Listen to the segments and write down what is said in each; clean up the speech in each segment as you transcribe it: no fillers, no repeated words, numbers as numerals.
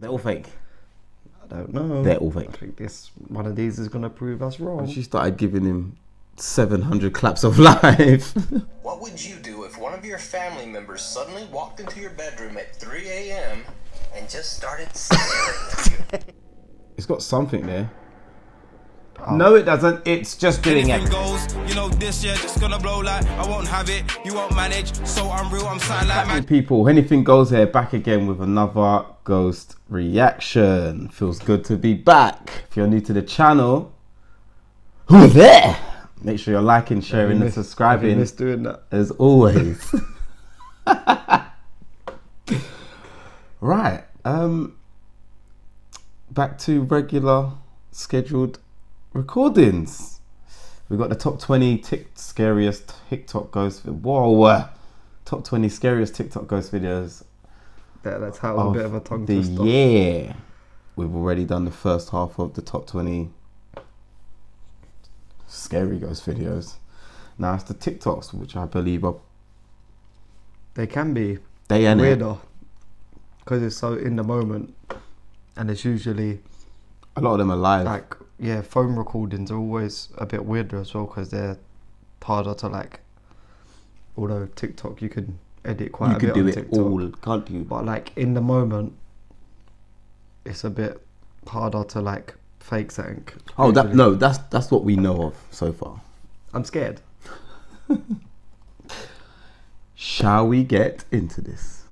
They're all fake. I don't know. They're all fake. I think one of these is going to prove us wrong. She started giving him 700 claps of life. What would you do if one of your family members suddenly walked into your bedroom at 3 a.m. and just started staring at you? It's got something there. Oh. No, it doesn't. It's just doing it. Goes, you know, this year just gonna blow like I won't have it. You won't manage. So I'm real. I'm silent like man. People, Hennything Goes here, back again with another ghost reaction. Feels good to be back. If you're new to the channel, who's there? Make sure you're liking, sharing, and subscribing. Miss doing that as always. Right. Back to regular scheduled recordings. We got the top 20 scariest TikTok ghost. Whoa! Top 20 scariest TikTok ghost videos. That's how a bit of a tongue the twister. year. We've already done the first half of the top 20 scary ghost videos. Now it's the TikToks, which I believe are. They can be weirder because it's so in the moment, and it's usually a lot of them are live. Like, yeah, phone recordings are always a bit weirder as well because they're harder to like. Although TikTok, you can edit quite a bit on TikTok. You can do it all, can't you? But like in the moment, it's a bit harder to like fake something. Oh, that's what we know of so far. I'm scared. Shall we get into this?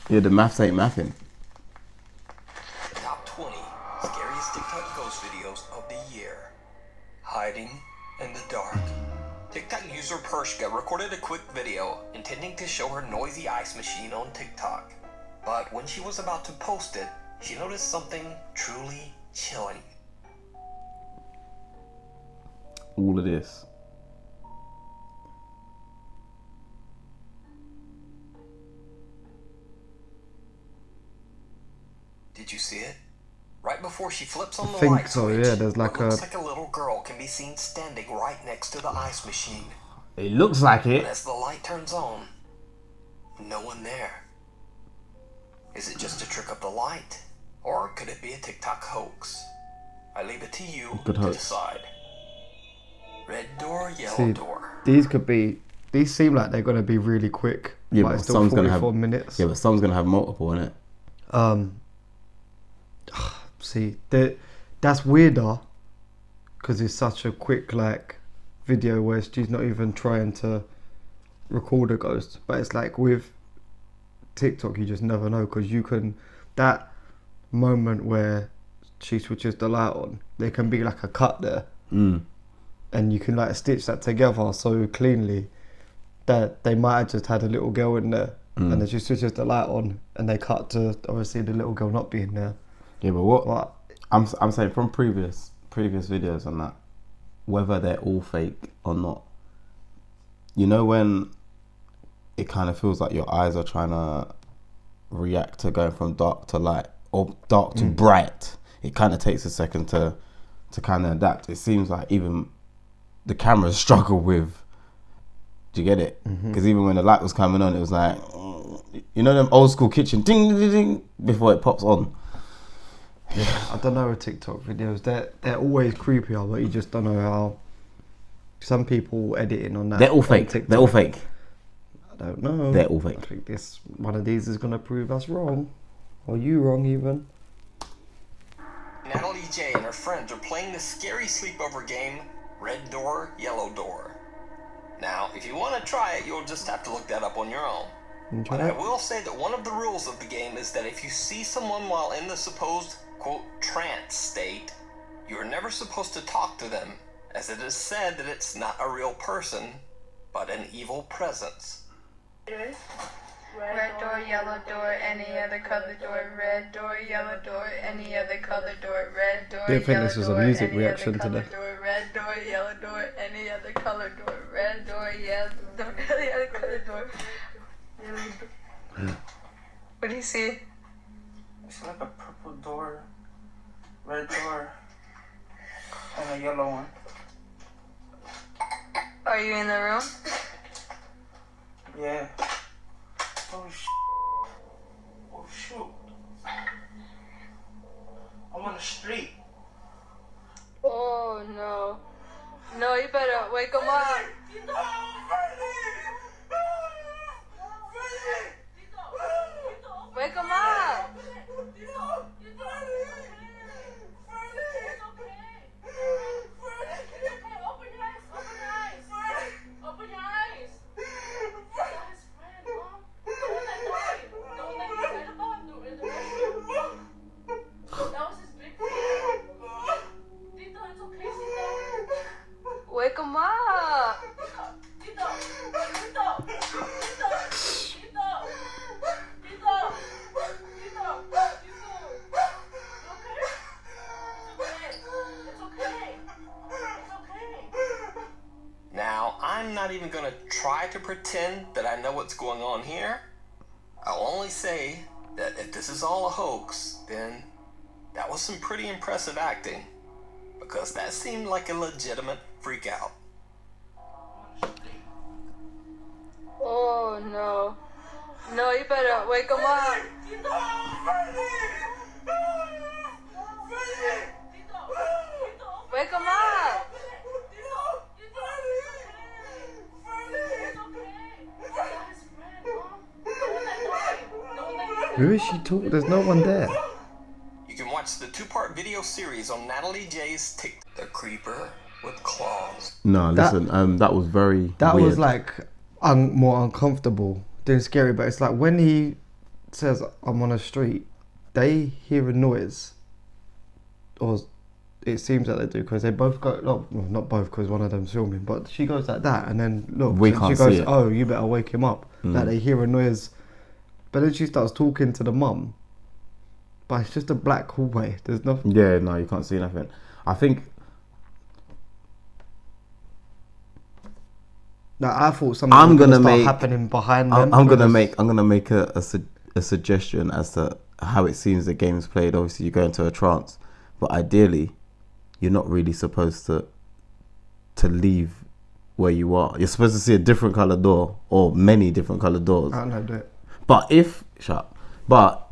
Yeah, the maths ain't mathing. Top 20 scariest TikTok ghost videos of the year. Hiding in the dark. TikTok user Pershka recorded a quick video intending to show her noisy ice machine on TikTok. But when she was about to post it, she noticed something truly chilling. All of this. Did you see it? Right before she flips on the think light so, switch, yeah, there's like what looks like a little girl can be seen standing right next to the ice machine. It looks like it. But as the light turns on, no one there. Is it just a trick of the light? Or could it be a TikTok hoax? I leave it to you to decide. Red door, yellow door. These seem like they're gonna be really quick. Yeah, but it's still 44 minutes. Yeah, but someone's gonna have multiple in it. See, that's weirder because it's such a quick like video where she's not even trying to record a ghost. But it's like with TikTok, you just never know because you can that moment where she switches the light on, there can be like a cut there, and you can like stitch that together so cleanly that they might have just had a little girl in there, and then she switches the light on, and they cut to obviously the little girl not being there. Yeah, but what I'm saying from previous videos on that, whether they're all fake or not, you know when it kind of feels like your eyes are trying to react to going from dark to light or dark to bright, it kind of takes a second to kind of adapt. It seems like even the cameras struggle with, do you get it? Because even when the light was coming on, it was like, you know them old school kitchen ding ding ding before it pops on. Yeah, I don't know with TikTok videos. They're always creepier, but you just don't know how. Some people editing on that. They're all fake. They're all fake. I don't know. They're all fake. I think one of these is gonna prove us wrong, or you wrong even. Anneliese and her friends are playing the scary sleepover game, Red Door, Yellow Door. Now, if you want to try it, you'll just have to look that up on your own. But I will say that one of the rules of the game is that if you see someone while in the supposed, quote, trance state, you are never supposed to talk to them, as it is said that it's not a real person, but an evil presence. Red door, yellow door, any other color door. Red door, yellow door, any other color door. Red door, Didn't think this was a music reaction today. Red door, yellow door, any other color door. Red door, yellow door, any other color door. What do you see? It's like a purple door, red door, and a yellow one. Are you in the room? Yeah. Oh not even going to try to pretend that I know what's going on here. I'll only say that if this is all a hoax, then that was some pretty impressive acting, because that seemed like a legitimate freak out. Oh no. No, you better wake him up. Wake him up. Who is she talking? There's no one there. You can watch the 2-part video series on Natalie J's TikTok. The Creeper with Claws. No, listen, that was very That weird. was like more uncomfortable than scary, but it's like when he says I'm on a street, they hear a noise, or it seems that they do, because they both go, well, not both because one of them's filming, but she goes like that, and then look, We and can't she goes, see it. oh, you better wake him up. Like they hear a noise, but then she starts talking to the mum, but it's just a black hallway. There's nothing. Yeah, no, you can't see nothing. I think Like, I thought something I'm was gonna start make- happening behind them. I'm gonna because- make a suggestion as to how it seems the game's played. Obviously, you go into a trance, but ideally, you're not really supposed to leave where you are. You're supposed to see a different color door or many different color doors. I don't know, do it. But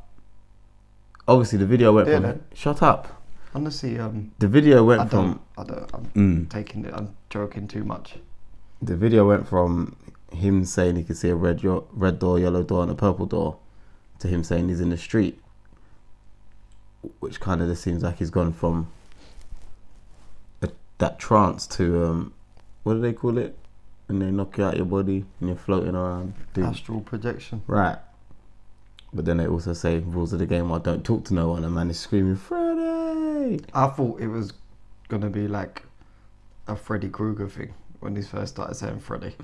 obviously the video went Yeah, from then. shut up. Honestly, The video went from I'm taking it. I'm joking too much. the video went from him saying he could see a red door, yellow door, and a purple door, to him saying he's in the street, which kind of just seems like he's gone from that trance to what do they call it? And they knock you out your body and you're floating around. Astral projection. Right. But then they also say rules of the game are don't talk to no one. And man is screaming Freddy. I thought it was gonna be like a Freddy Krueger thing when he first started saying Freddy,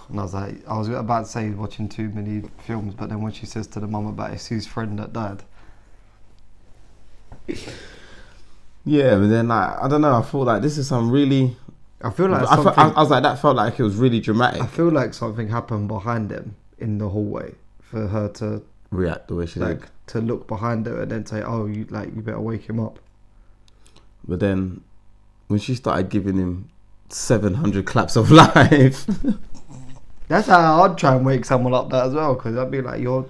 and I was about to say he's watching too many films, but then when she says to the mum about it's his friend that died. Yeah, but then like I don't know. I thought like this is some really. I feel like I was like that felt like it was really dramatic. I feel like something happened behind them in the hallway for her to React the way she did. to look behind her and then say, "Oh, you better wake him up." But then when she started giving him 700 claps of life. That's how I'd try and wake someone up that as well, because I'd be like, "You're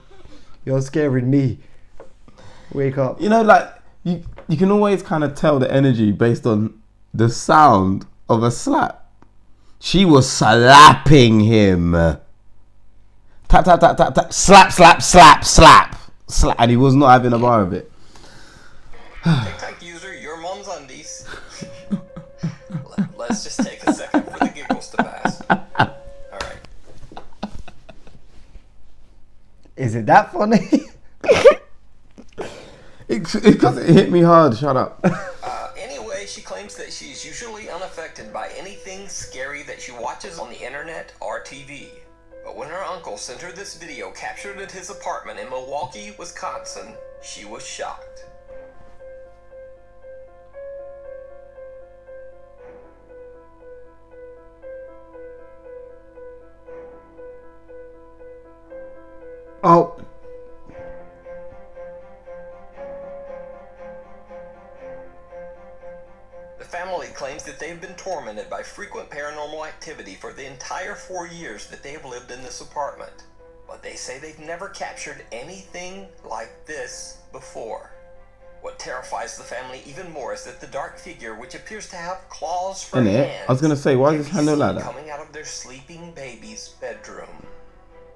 scaring me. Wake up." You know, like you can always kind of tell the energy based on the sound of a slap. She was slapping him. Tap tap tap tap tap. Slap slap slap slap slap, and he was not having a bar of it. TikTok user, your mom's undies. Let's just take a second for the giggles to pass. Alright. Is it that funny? Because it hit me hard. Shut up. Anyway, she claims that she's usually unaffected by anything scary that she watches on the internet or TV. But when her uncle sent her this video captured at his apartment in Milwaukee, Wisconsin, she was shocked. Oh. The family claims that they've been tormented by frequent paranormal activity for the entire 4 years that they have lived in this apartment. But they say they've never captured anything like this before. What terrifies the family even more is that the dark figure, which appears to have claws for Innit? hands, I was gonna say, why can is this be handled like seen that? coming out of their sleeping baby's bedroom.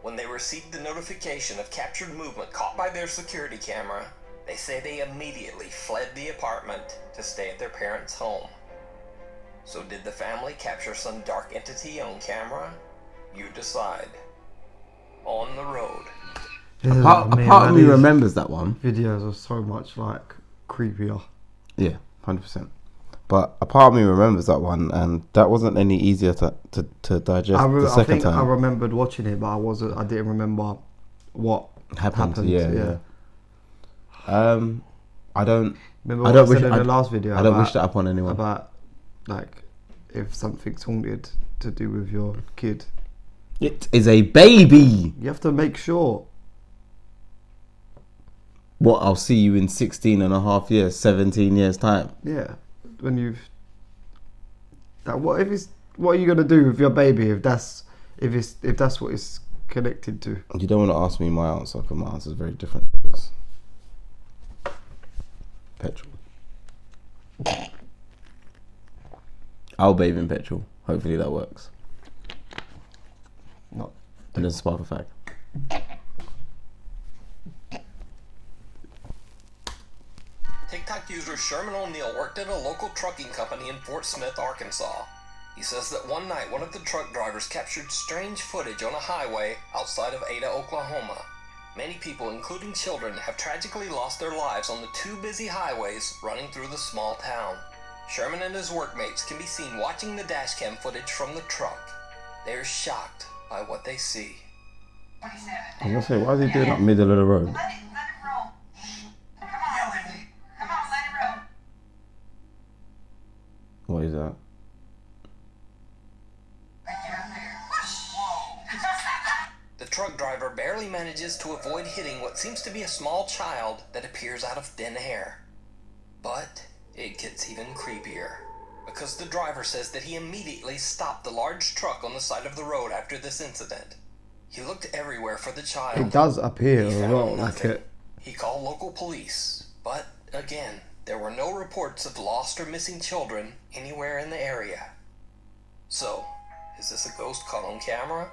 When they received the notification of captured movement caught by their security camera, they say they immediately fled the apartment to stay at their parents' home. So did the family capture some dark entity on camera? You decide. On the road. A part of me remembers that one. Videos are so much like creepier. Yeah, 100%. But a part of me remembers that one, and that wasn't any easier to digest the I second think time. I remembered watching it, but I didn't remember what happened. Yeah. I don't. Remember I what don't I wish said in I- the last video? I don't wish that upon anyone. About like if something's haunted to do with your kid. It is a baby. You have to make sure. What, I'll see you in 16 and a half years, 17 years time. Yeah, when you've. Like, what are you gonna do with your baby if that's what it's connected to? You don't want to ask me my answer because my answer is very different. Petrol. I'll bathe in petrol. Hopefully that works. Not. And there's a spark of fag. TikTok user Sherman O'Neill worked at a local trucking company in Fort Smith, Arkansas. He says that one night one of the truck drivers captured strange footage on a highway outside of Ada, Oklahoma. Many people, including children, have tragically lost their lives on the two busy highways running through the small town. Sherman and his workmates can be seen watching the dashcam footage from the truck. They're shocked by what they see. I was gonna say, why is he doing that middle of the road? Let it roll. Come on. Come on, let it roll. What is that? The truck driver barely manages to avoid hitting what seems to be a small child that appears out of thin air. But it gets even creepier, because the driver says that he immediately stopped the large truck on the side of the road after this incident. He looked everywhere for the child. It does appear He as found well, like nothing. it. He called local police, but again, there were no reports of lost or missing children anywhere in the area. So, is this a ghost caught on camera?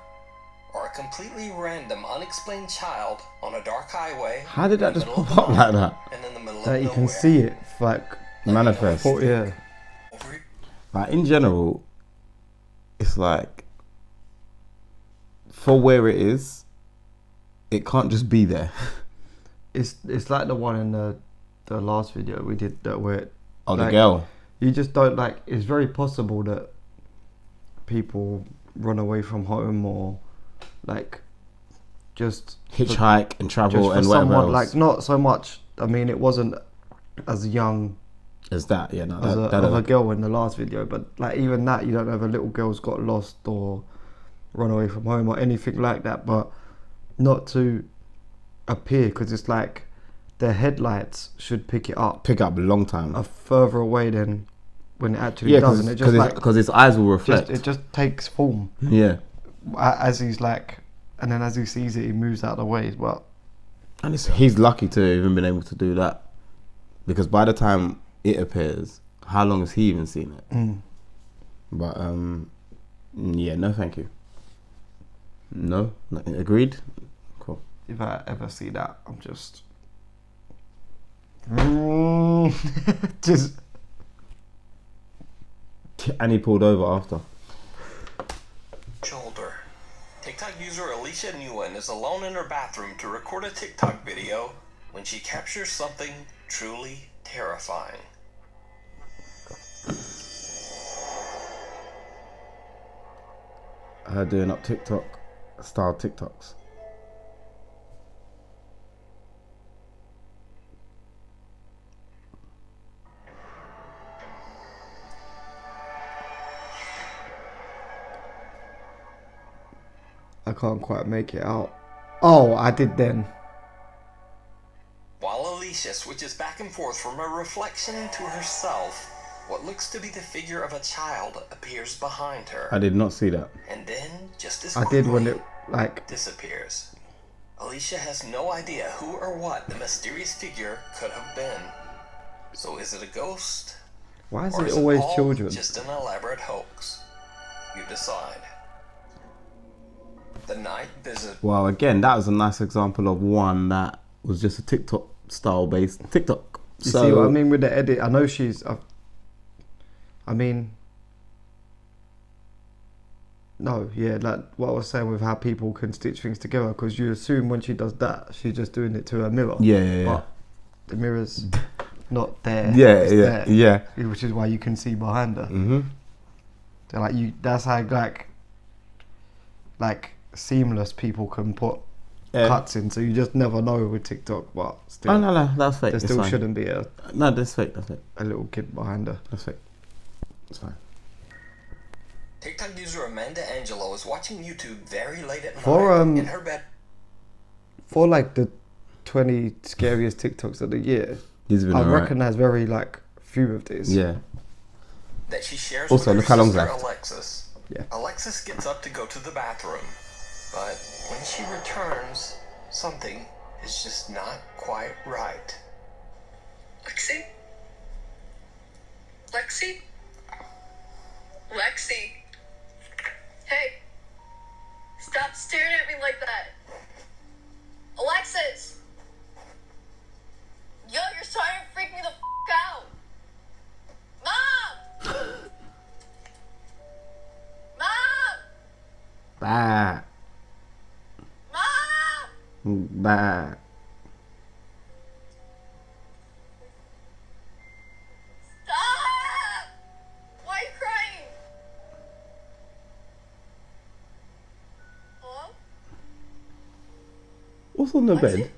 Or a completely random, unexplained child on a dark highway? How did that in the just middle pop of up the like night that? And in the middle That of you can nowhere? see it, like Manifest. yeah. Like, in general, it's like, for where it is, it can't just be there. It's like the one in the last video we did that where Oh, the like, girl. you just don't like. It's very possible that people run away from home or like just Hitchhike and travel just for and whatever someone else. like not so much. I mean, it wasn't as young As that, yeah, no, as that, a girl in the last video, but like even that, you don't know if a little girl's got lost or run away from home or anything like that. But not to appear, because it's like their headlights should pick it up pick up a long time. further away than when it actually Yeah, doesn't. It just like because his eyes will reflect. it just takes form Yeah, as he's like, and then as he sees it, he moves out of the way. But and he's lucky to have even been able to do that, because by the time it appears, how long has he even seen it? But yeah, no, thank you. No, agreed. Cool. if I ever see that, I'm just just And he pulled over after. Shoulder. TikTok user Alicia Nguyen is alone in her bathroom to record a TikTok video when she captures something truly terrifying. Her doing up TikTok style TikToks. I can't quite make it out. Oh, I did then. While Alicia switches back and forth from a reflection into herself, what looks to be the figure of a child appears behind her. I did not see that. And then, just as I quickly, did when it like disappears. Alicia has no idea who or what the mysterious figure could have been. So is it a ghost? why is Or it is always all children? just an elaborate hoax? You decide. The night visit. Well, again, that was a nice example of one that was just a TikTok style based TikTok. You see what I mean with the edit? I know she's. I mean, no, yeah, like what I was saying with how people can stitch things together, because you assume when she does that, she's just doing it to her mirror. Yeah. But the mirror's not there. Yeah, it's there, yeah. which is why you can see behind her. Mm-hmm. So like that's how like seamless people can put cuts in, so you just never know with TikTok. But still, Oh no, that's fake. there It's still fine. shouldn't be No, that's fake. That's fake. a little kid behind her. That's fake. It's fine. TikTok user Amanda Angelo is watching YouTube very late at For night in her bed. For like the 20 scariest TikToks of the year, I reckon there's very like few of these. Yeah. That she shares Also, with look her how long sister left. Alexis. Yeah. Alexis gets up to go to the bathroom, but when she returns, something is just not quite right. Lexi? Lexi? Lexi? Hey! Stop staring at me like that! Alexis! Yo, you're starting to freak me the f*** out! Mom! Mom! Bah. Mom! Bah. Stop! Why are you crying? Hello? What's on the bed?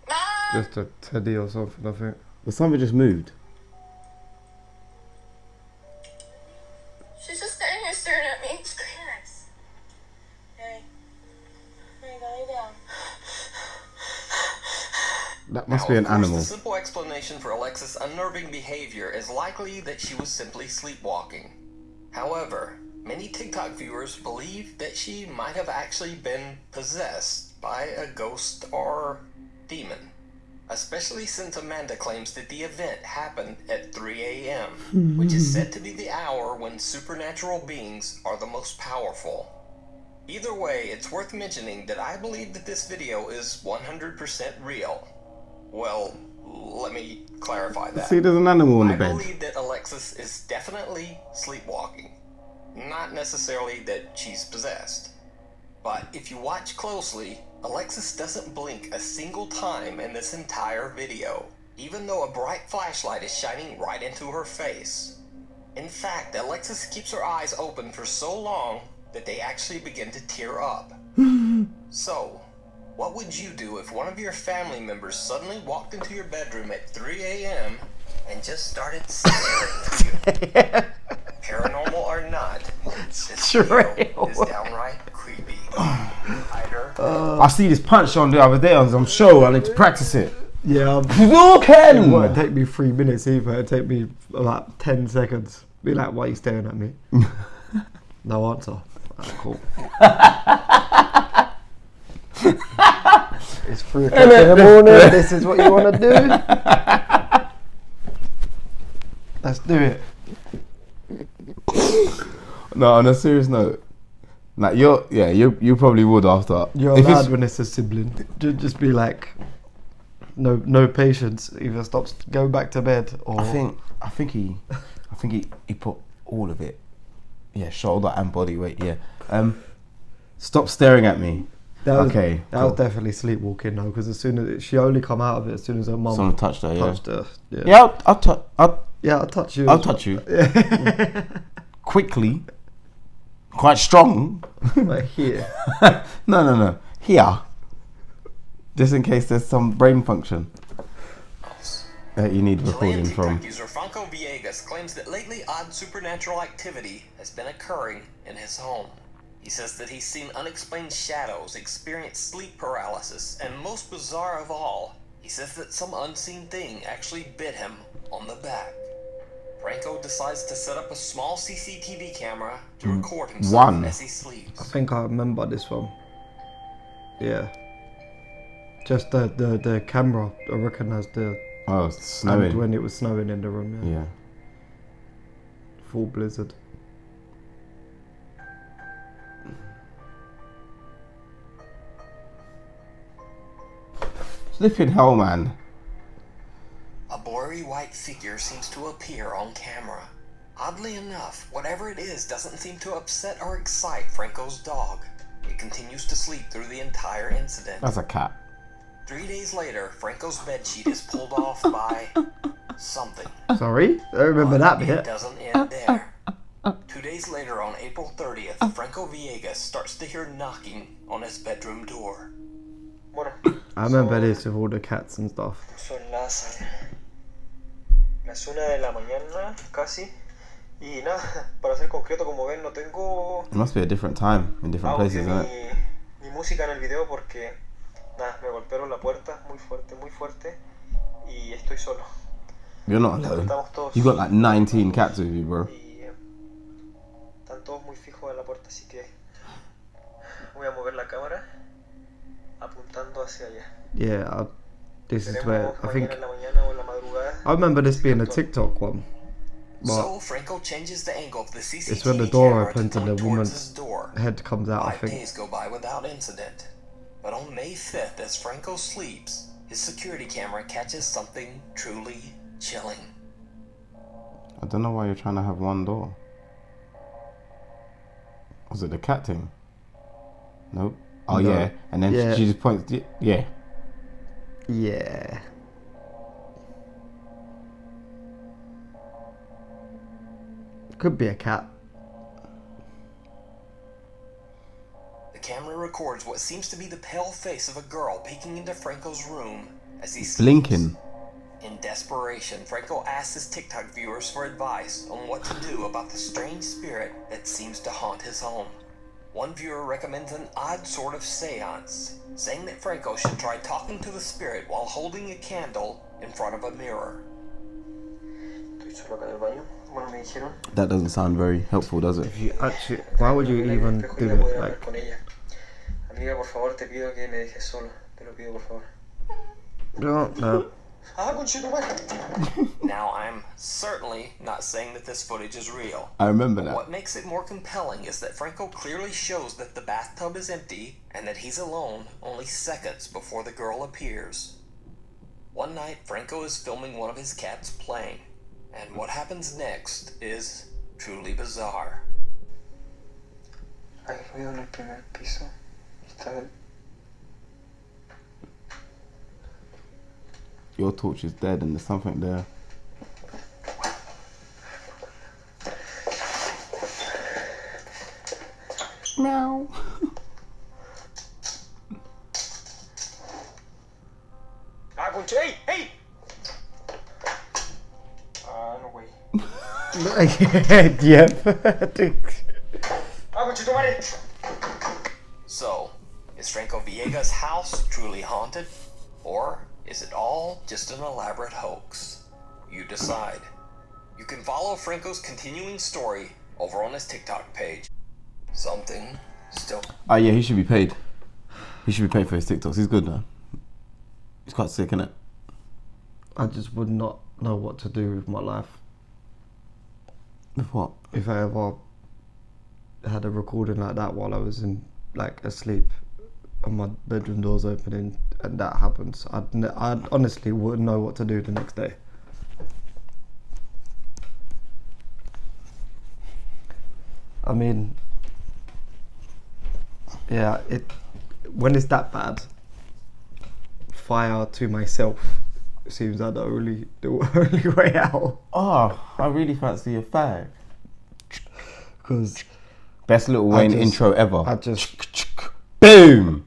Mom! Just a teddy or something, I think. Well, something just moved. She's just standing here staring at me. Relax. Hey. Hey, go lay down. That must Now, be of an course, animal. The simple explanation for Alexis' unnerving behavior is likely that she was simply sleepwalking. However, many TikTok viewers believe that she might have actually been possessed by a ghost or demon. Especially since Amanda claims that the event happened at 3 a.m., which is said to be the hour when supernatural beings are the most powerful. Either way, it's worth mentioning that I believe that this video is 100% real. Well, let me clarify that. See, there's an animal on the I bed. believe that Alexis is definitely sleepwalking. Not necessarily that she's possessed. But if you watch closely, Alexis doesn't blink a single time in this entire video, even though a bright flashlight is shining right into her face. In fact, Alexis keeps her eyes open for so long that they actually begin to tear up. So, what would you do if one of your family members suddenly walked into your bedroom at 3 a.m. and just started staring at you? Paranormal or not, this video is downright creepy. Either I see this punch on the other day on some show. I need to practice it. Yeah, Ken! it won't take me 3 minutes either. It'll take me about 10 seconds. Be like, why are you staring at me? No answer. That's cool. It's 3 o'clock in the morning. This is what you want to do? Let's do it. No, on a serious note, like you probably would after. You're if allowed when it's a sibling. Just be like, no patience. Either stop, go back to bed, or I think he put all of it. Yeah, shoulder and body weight. Yeah. Stop staring at me. That was cool. definitely sleepwalking though, because as soon as she only come out of it as soon as her mum Someone touched her. touched her. Yeah, Yeah, I'll touch you. I'll touch you. Quickly. Quite strong. Right here. No. Here. Just in case there's some brain function that you need recording Chilean from. TikTok user Franco Villegas claims that lately odd supernatural activity has been occurring in his home. He says that he's seen unexplained shadows, experienced sleep paralysis, and most bizarre of all, he says that some unseen thing actually bit him on the back. Franco decides to set up a small CCTV camera to record himself as he sleeps. I think I remember this one. Yeah. Just the camera, I reckon, has the... Oh, it's snowing. And when it was snowing in the room, yeah. Yeah. Full blizzard. Flipping hell, man. A blurry white figure seems to appear on camera. Oddly enough, whatever it is doesn't seem to upset or excite Franco's dog. It continues to sleep through the entire incident. That's a cat. 3 days later, Franco's bedsheet is pulled off by something. Sorry? I remember that It bit. doesn't end there. 2 days later, on April 30th, Franco Villegas starts to hear knocking on his bedroom door. Bueno, I remember this with all the cats and stuff. son las 1 de la mañana casi Y nada, para ser concreto, como ven, no tengo It must be a different time in different audio places, isn't it? ni música en el video porque nada, me golpearon la puerta muy fuerte y estoy solo. You're not alone. Estamos todos You got like 19 cats with you, bro. y están todos muy fijos en la puerta, así que voy a mover la cámara apuntando hacia allá. Yeah, this is where I think En la mañana o en la madrugada. I remember this being a TikTok one. So Franco changes the angle of the CCTV It's when the door camera opens to and the point towards woman's his door. head comes out, I 5 think. days go by without incident. But on May 5th, as Franco sleeps, his security camera catches something truly chilling. I don't know why you're trying to have one door. Was it the cat thing? Nope. Oh No. yeah, and then Yeah. she just points. Yeah. Yeah. Could be a cat. The camera records what seems to be the pale face of a girl peeking into Franco's room as he sleeps. Blinking. In desperation, Franco asks his TikTok viewers for advice on what to do about the strange spirit that seems to haunt his home. One viewer recommends an odd sort of seance, saying that Franco should try talking to the spirit while holding a candle in front of a mirror. Estoy solo acá en el baño. Bueno, me dijeron. That doesn't sound very helpful, does it? If you actually, why would you even do Voy a it? poder hablar Like, con ella. Amiga, por favor, te pido que me dejes solo. Te lo pido, por favor. no. Ah, conchetumare. Now, I'm certainly not saying that this footage is real. I remember that. What makes it more compelling is that Franco clearly shows that the bathtub is empty and that he's alone only seconds before the girl appears. One night, Franco is filming one of his cats playing, and what happens next is truly bizarre. Hay ruido en el primer piso. Está Your torch is dead and there's something there. Meow. Ah, conche, hey, hey. Ah, no, güey. Yep. Ah, conchetumare. So, is Franco Villegas' house truly haunted? Or is it all just an elaborate hoax? You decide. You can follow Franco's continuing story over on his TikTok page. Something still... Oh yeah, he should be paid. He should be paid for his TikToks. He's good now. He's quite sick, innit? I just would not know what to do with my life With what? if I ever had a recording like that while I was in like asleep and my bedroom doors opening and that happens. I'd honestly wouldn't know what to do the next day. I mean, yeah, when it's that bad, fire to myself seems like the only way out. Oh, I really fancy a fag. Because Best Little Wayne just- intro ever. I just Boom!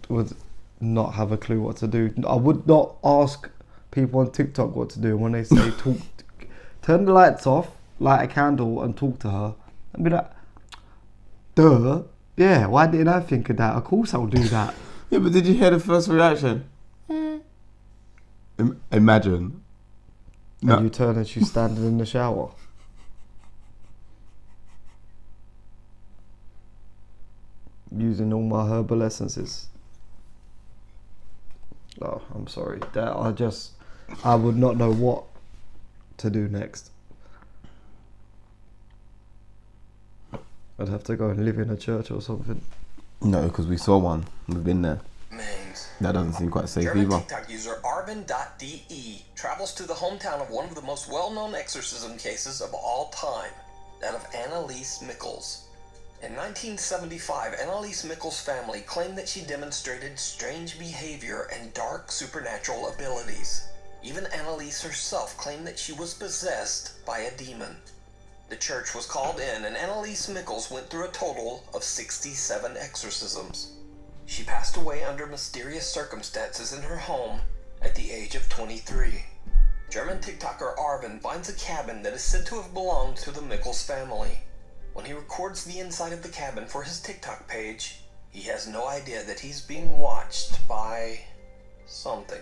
would not have a clue what to do. I would not ask people on TikTok what to do when they say turn the lights off, light a candle and talk to her. I'd be like, duh, yeah, why didn't I think of that? Of course I'll do that. Yeah, but did you hear the first reaction? Imagine. No. And you turn and she's standing in the shower. Using all my herbal essences. Oh, I'm sorry. I would not know what to do next. I'd have to go and live in a church or something. No, because we saw one. We've been there. Mangs. That doesn't seem quite safe German either. TikTok user Arvin.de travels to the hometown of one of the most well-known exorcism cases of all time, that of Anneliese Michels. In 1975, Anneliese Michel's family claimed that she demonstrated strange behavior and dark supernatural abilities. Even Anneliese herself claimed that she was possessed by a demon. The church was called in, and Anneliese Michels went through a total of 67 exorcisms. She passed away under mysterious circumstances in her home at the age of 23. German TikToker Arvin finds a cabin that is said to have belonged to the Michels family. When he records the inside of the cabin for his TikTok page, he has no idea that he's being watched by something.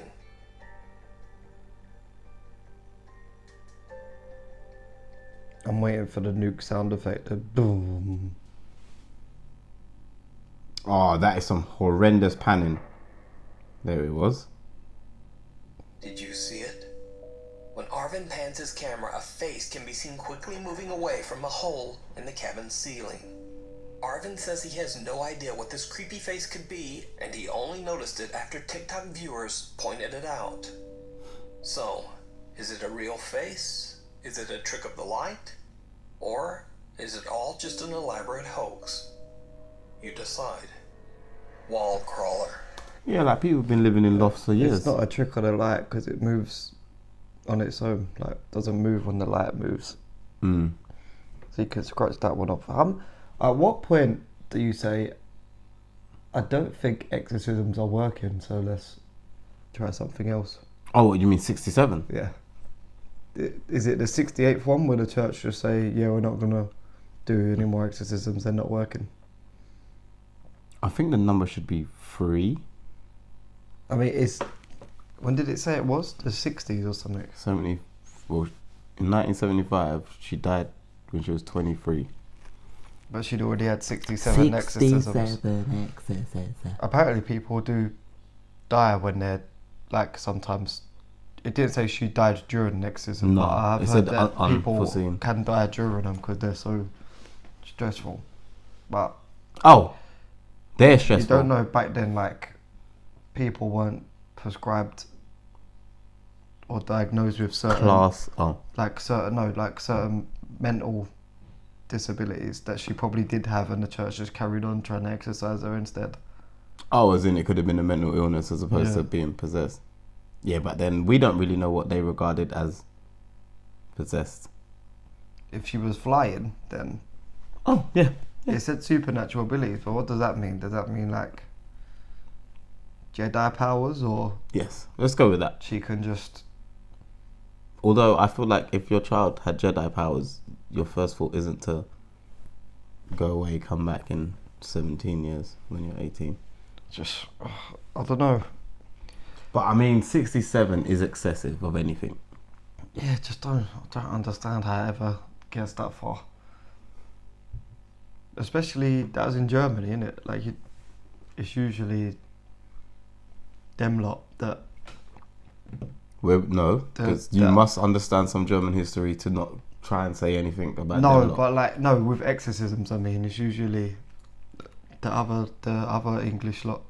I'm waiting for the nuke sound effect. The boom. Oh, that is some horrendous panning. There it was. Did you see it? When Arvin pans his camera, a face can be seen quickly moving away from a hole in the cabin's ceiling. Arvin says he has no idea what this creepy face could be, and he only noticed it after TikTok viewers pointed it out. So, is it a real face? Is it a trick of the light? Or is it all just an elaborate hoax? You decide. Wall crawler. Yeah, like people have been living in lofts for years. It's not a trick of the light because it moves on its own. Like, doesn't move when the light moves. Mm. So you can scratch that one off. At what point do you say, I don't think exorcisms are working, so let's try something else? Oh, you mean 67? Yeah. Is it the 68th one where the church just say, yeah, we're not going to do any more exorcisms, they're not working? I think the number should be 3. I mean, when did it say it was? The 60s or something? 70. Well, in 1975, she died when she was 23. But she'd already had 67 exorcisms. Apparently people do die when they're, like, sometimes... It didn't say she died during an exorcism, No, but I've it heard said that people unforeseen. can die during them because they're so stressful. But Oh, they're stressful. you don't know, back then, like, people weren't prescribed or diagnosed with certain... certain mental disabilities that she probably did have, and the church just carried on trying to exorcise her instead. Oh, as in it could have been a mental illness as opposed to being possessed. Yeah, but then we don't really know what they regarded as possessed. If she was flying, then... Oh, yeah. It said supernatural abilities, but what does that mean? Does that mean, like, Jedi powers, or... Yes, let's go with that. She can just... Although I feel like if your child had Jedi powers, your first thought isn't to go away, come back in 17 years when you're 18. Just... I don't know. But I mean, 67 is excessive of anything. Yeah, I don't understand how it ever gets that far. Especially, that was in Germany, isn't it? Like, it's usually them lot that... No, because you must understand some German history to not try and say anything about them lot. But like, no, with exorcisms, I mean, it's usually the other English lot.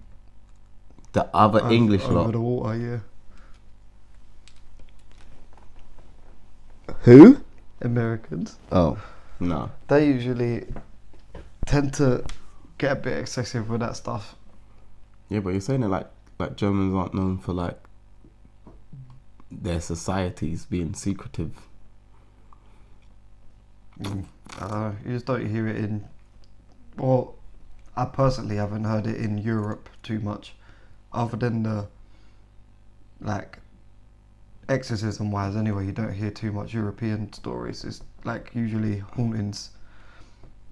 The other English lot? Over the water, yeah. Who? Americans. Oh, no. They usually tend to get a bit excessive with that stuff. Yeah, but you're saying it like Germans aren't known for, like, their societies being secretive. I don't know, you just don't hear it in... Well, I personally haven't heard it in Europe too much. Other than the, like, exorcism wise anyway, you don't hear too much European stories. It's like usually hauntings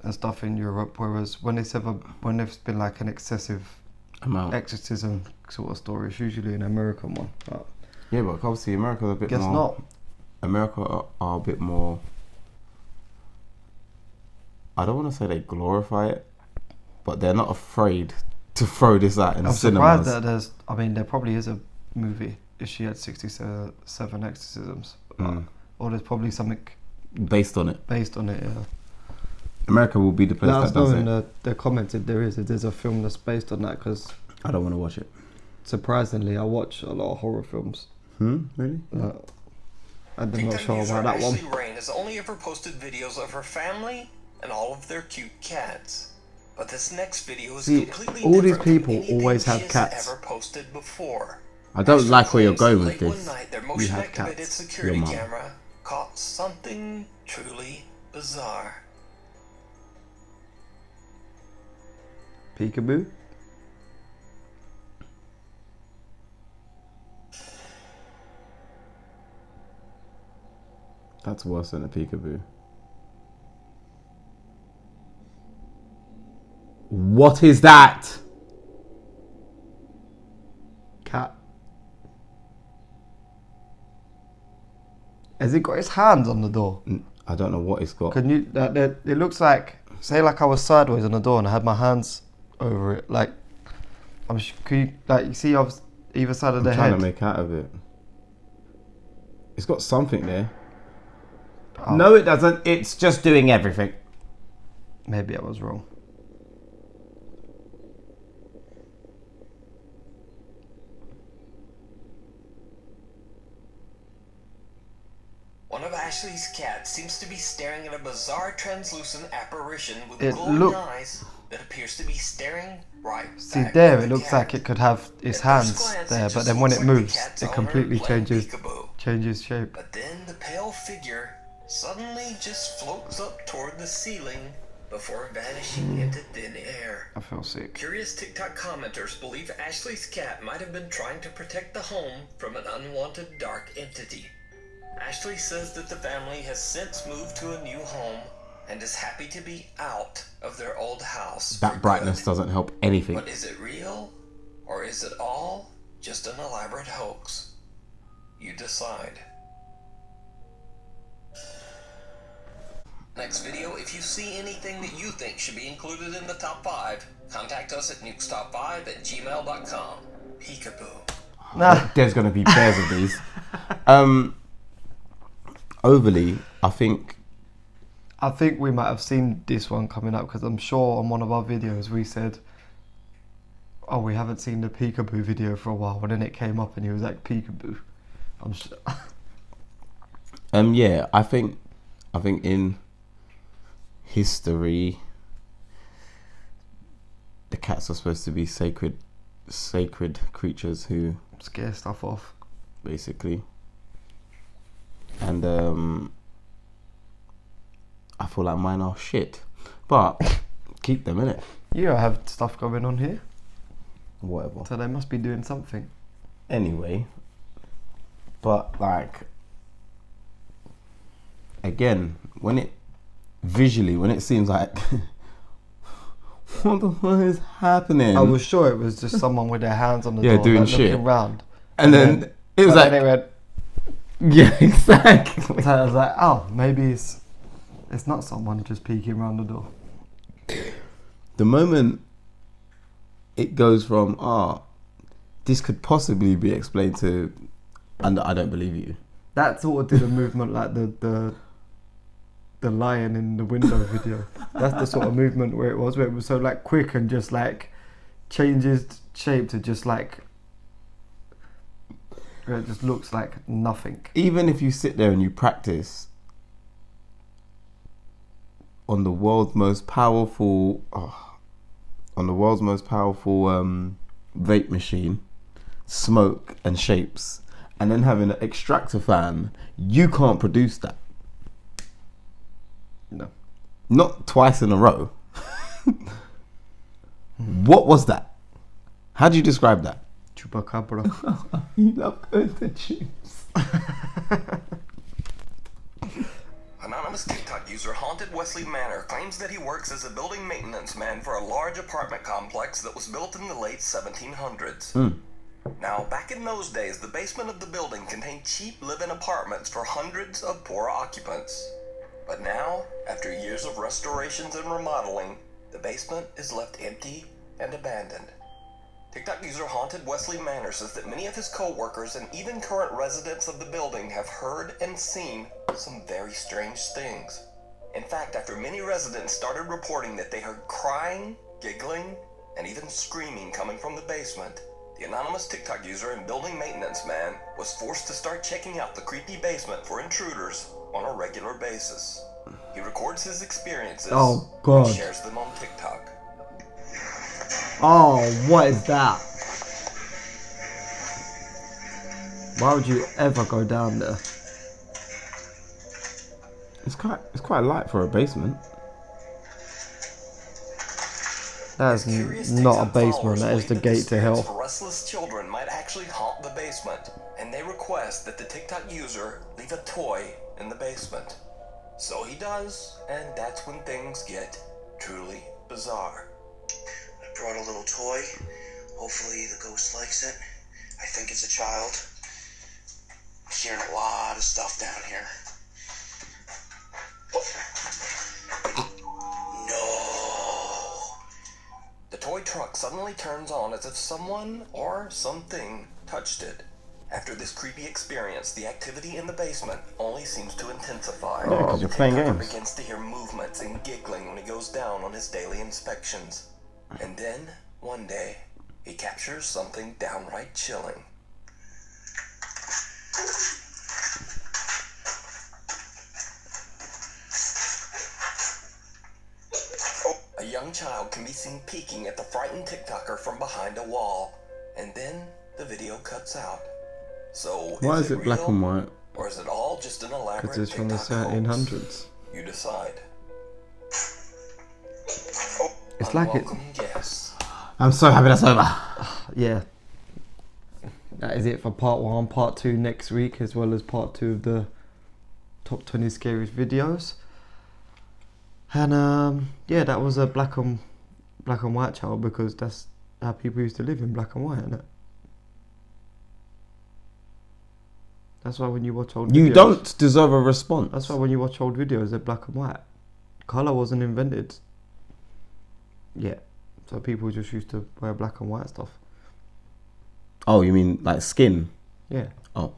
and stuff in Europe, whereas when there's been like an excessive amount exorcism sort of story, it's usually an American one. But yeah, but obviously America's a bit guess more... not. America are a bit more... I don't want to say they glorify it, but they're not afraid to throw this out in cinemas. I'm surprised that there probably is a movie if she had 67 exorcisms. Or there's probably something based on it, yeah. America will be the place that does it. Let us know in the comments if there's a film that's based on that, because I don't want to watch it. Surprisingly, I watch a lot of horror films. Really? I'm not sure about that one. Ashley Rain has only ever posted videos of her family and all of their cute cats. But this next video is completely all these different people from anything always she have has cats. ever posted before. I don't Ashley like where you're claims going with late this. One night, their You motion have activated cats. security Your mum. camera caught something truly bizarre. Peekaboo? That's worse than a peekaboo. What is that? Cat. Has he got his hands on the door? I don't know what it's got. Can you? It looks like, say, like I was sideways on the door and I had my hands over it. Like, can you, like, you see, either side of the head. I'm trying to make out of it. It's got something there. Oh. No, it doesn't. It's just doing everything. Maybe I was wrong. One of Ashley's cats seems to be staring at a bizarre translucent apparition with glowing eyes that appears to be staring right See back there, at it the looks cat. like it could have its hands there, but then when it moves, it completely changes shape. But then the pale figure suddenly just floats up toward the ceiling before vanishing into thin air. I feel sick. Curious TikTok commenters believe Ashley's cat might have been trying to protect the home from an unwanted dark entity. Ashley says that the family has since moved to a new home and is happy to be out of their old house. That brightness doesn't help anything. But is it real? Or is it all just an elaborate hoax? You decide. Next video, if you see anything that you think should be included in the top 5, contact us at nukestop5@gmail.com. Peekaboo. Nah. There's going to be pairs of these. Overly, I think we might have seen this one coming up because I'm sure on one of our videos we said, oh, we haven't seen the peekaboo video for a while, and then it came up and he was like, peekaboo. I'm sure. Yeah, I think in history the cats are supposed to be sacred creatures who scare stuff off, basically. And I feel like mine are shit, but keep them in it. You don't have stuff going on here, whatever, so they must be doing something anyway. But like, again, when it seems like what the fuck is happening, I was sure it was just someone with their hands on the door, doing like, shit, looking around, and then it was like they went, yeah, exactly. So I was like, oh, maybe it's not someone just peeking around the door. The moment it goes from this could possibly be explained to, and I don't believe you. That sort of did a movement like the lion in the window video. That's the sort of movement where it was so like quick and just like changes shape to just like, it just looks like nothing. Even if you sit there and you practice on the world's most powerful vape machine, smoke and shapes, and then having an extractor fan, you can't produce that. No. Not twice in a row. What was that? How do you describe that? Chupacabra. You love going to chips. Anonymous TikTok user Haunted Wesley Manor claims that he works as a building maintenance man for a large apartment complex that was built in the late 1700s. Now, back in those days, the basement of the building contained cheap live-in apartments for hundreds of poor occupants. But now, after years of restorations and remodeling, the basement is left empty and abandoned. TikTok user Haunted Wesley Manor says that many of his co-workers and even current residents of the building have heard and seen some very strange things. In fact, after many residents started reporting that they heard crying, giggling, and even screaming coming from the basement, the anonymous TikTok user and building maintenance man was forced to start checking out the creepy basement for intruders on a regular basis. He records his experiences and shares them on TikTok. Oh, what is that? Why would you ever go down there? It's quite light for a basement. That is not a basement, that is the gate to hell. Restless children might actually haunt the basement, and they request that the TikTok user leave a toy in the basement. So he does, and that's when things get truly bizarre. I brought a little toy. Hopefully the ghost likes it. I think it's a child. I'm hearing a lot of stuff down here. No. The toy truck suddenly turns on as if someone or something touched it. After this creepy experience, the activity in the basement only seems to intensify. Yeah, because you're playing TikToker games. begins to hear movements and giggling when he goes down on his daily inspections. And then, one day, he captures something downright chilling. A young child can be seen peeking at the frightened TikToker from behind a wall. And then, the video cuts out. So, Why is it black real, and white? or is it all just an elaborate Because it's from the TikTok hoax? 1700s. You decide. It's like it. Unwelcome guests. I'm so happy that's over. Yeah. That is it for part 1. Part 2 next week, as well as part 2 of the top 20 scariest videos. And yeah, that was a black and white child, because that's how people used to live, in black and white, isn't it? That's why when you watch old videos, You don't deserve a response. That's why when you watch old videos, they're black and white. Colour wasn't invented yet, so people just used to wear black and white stuff. Oh, you mean like skin? Yeah. Oh.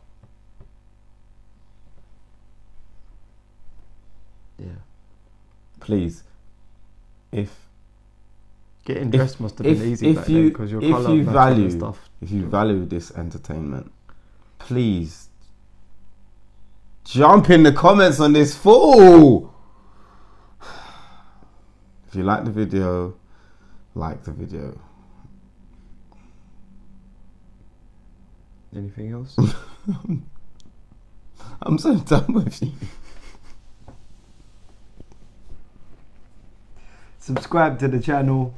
Yeah. Please. Getting dressed must have been easy back then, because your colour matching and stuff. If you value this entertainment, please jump in the comments on this fool. If you like the video, like the video. Anything else? I'm so done with you. Subscribe to the channel.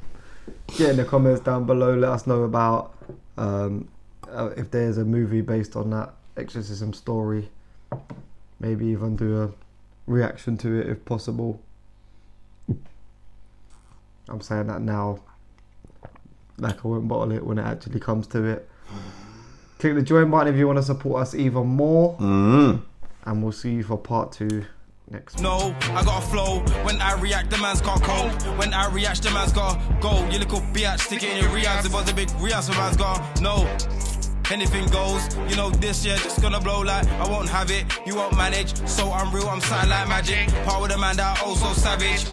Get in the comments down below. Let us know about if there's a movie based on that exorcism story. Maybe even do a reaction to it if possible. I'm saying that now, like I won't bottle it when it actually comes to it. Click the join button if you want to support us even more. And we'll see you for part 2 next week. No, I got a flow. When I react, the man's got cold. When I react, the man's got go. You little bitch, stick it in your reacts. It was a big react, so man's got no. Anything goes, you know this year just gonna blow like I won't have it, you won't manage. So I'm real, I'm silent like magic. Part with a man that also savage.